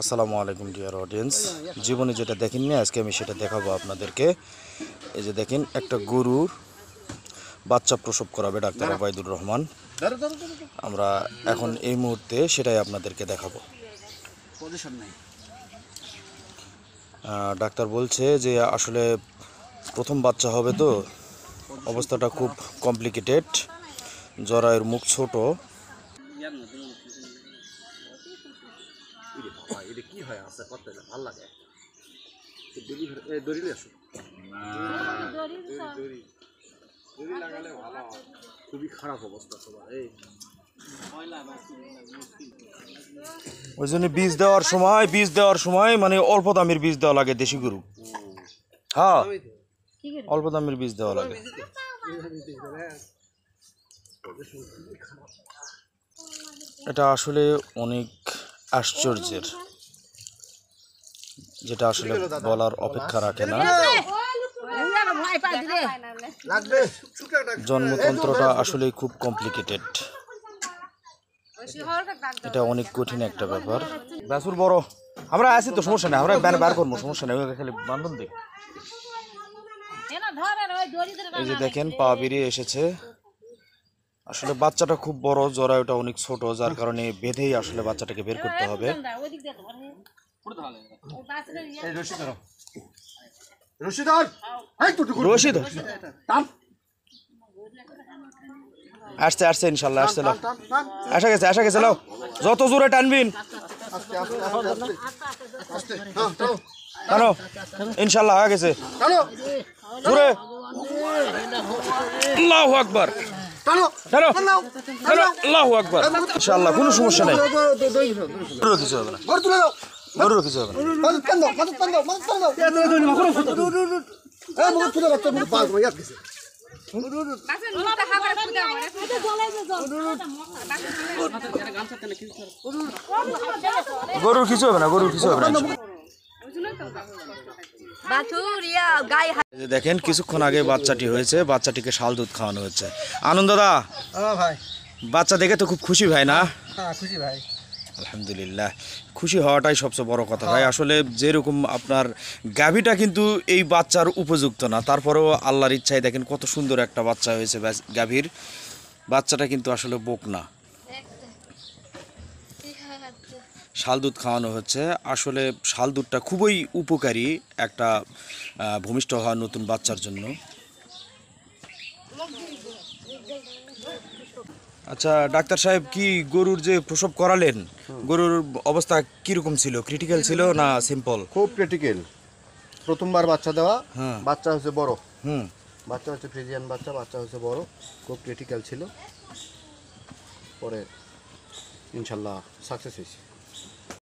আসসালামু আলাইকুম dear audience. জীবনে যেটা দেখেননি আজকে আমি সেটা দেখাবো আপনাদেরকে। এই যে দেখেন, একটা গরুর বাচ্চা প্রসব করাবে ডাক্তার ওবায়দুর রহমান। আমরা এখন এই মুহূর্তে সেটাই আপনাদেরকে দেখাবো। ডাক্তার বলছে যে আসলে প্রথম বাচ্চা হবে, তো অবস্থাটা খুব কমপ্লিকেটেড। জরায়ুর মুখ ছোট। খুবই খারাপ অবস্থা সবার। ওই জন্য বীজ দেওয়ার সময় মানে অল্প দামের বীজ দেওয়া লাগে, দেশি গরু। হ্যাঁ, অল্প দামের বীজ দেওয়া লাগে। এটা আসলে অনেক আশ্চর্যের, যেটা আসলে বলার অপেক্ষা রাখে না। জন্মতন্ত্রটা আসলে খুব কমপ্লিকেটেড। এটা অনেক কঠিন একটা ব্যাপার। বাছুর বড়, আমরা আছি তো, সমস্যা নেই, আমরা বার করবো, সমস্যা নেই, খালি বান্ধন দিই। এই যে দেখেন, পা বেরিয়ে এসেছে। আসলে বাচ্চাটা খুব বড়, জরায়ুটা অনেক ছোট, যার কারণে বেঁধেই আসলে বাচ্চাটাকে বের করতে হবে। আসছে ইনশাল্লাহ, আসা গেছে লাও, যত জোরে টানবিন টানো, ইনশাল্লাহ হয়ে গেছে জোরে। আল্লাহু আকবার, টানো আল্লাহু আকবার, ইনশাল্লাহ কোনো সমস্যা নাই, কিছু হবে না, গরুর কিছু হবে না। গরুর কিছু হবে না, দেখেন কিছুক্ষণ আগে বাচ্চাটি হয়েছে, বাচ্চাটিকে শাল দুধ খাওয়ানো হচ্ছে। আনন্দ দা ভাই, বাচ্চা দেখে তো খুব খুশি ভাই না? খুশি ভাই, আলহামদুলিল্লাহ। খুশি হওয়াটাই সবচেয়ে বড় কথা ভাই। আসলে যেরকম আপনার গাভীটা কিন্তু এই বাচ্চার উপযুক্ত না, তারপরেও আল্লাহর ইচ্ছায় দেখেন কত সুন্দর একটা বাচ্চা হয়েছে গাভীর। বাচ্চাটা কিন্তু আসলে বোক না, শাল দুধ খাওয়ানো হচ্ছে। আসলে শাল দুধটা খুবই উপকারী একটা ভূমিষ্ঠ হওয়া নতুন বাচ্চার জন্য। আচ্ছা ডাক্তার সাহেব, কি গরুর যে প্রসব করালেন, গরুর অবস্থা কিরকম ছিল? ক্রিটিক্যাল ছিল না সিম্পল? খুব ক্রিটিক্যাল। প্রথমবার বাচ্চা দেওয়া, বাচ্চা হচ্ছে বড়, বাচ্চা হচ্ছে ফ্রিজিয়ান বাচ্চা হচ্ছে বড়, খুব ক্রিটিক্যাল ছিল। পরে ইনশাল্লাহ সাকসেস হয়েছে।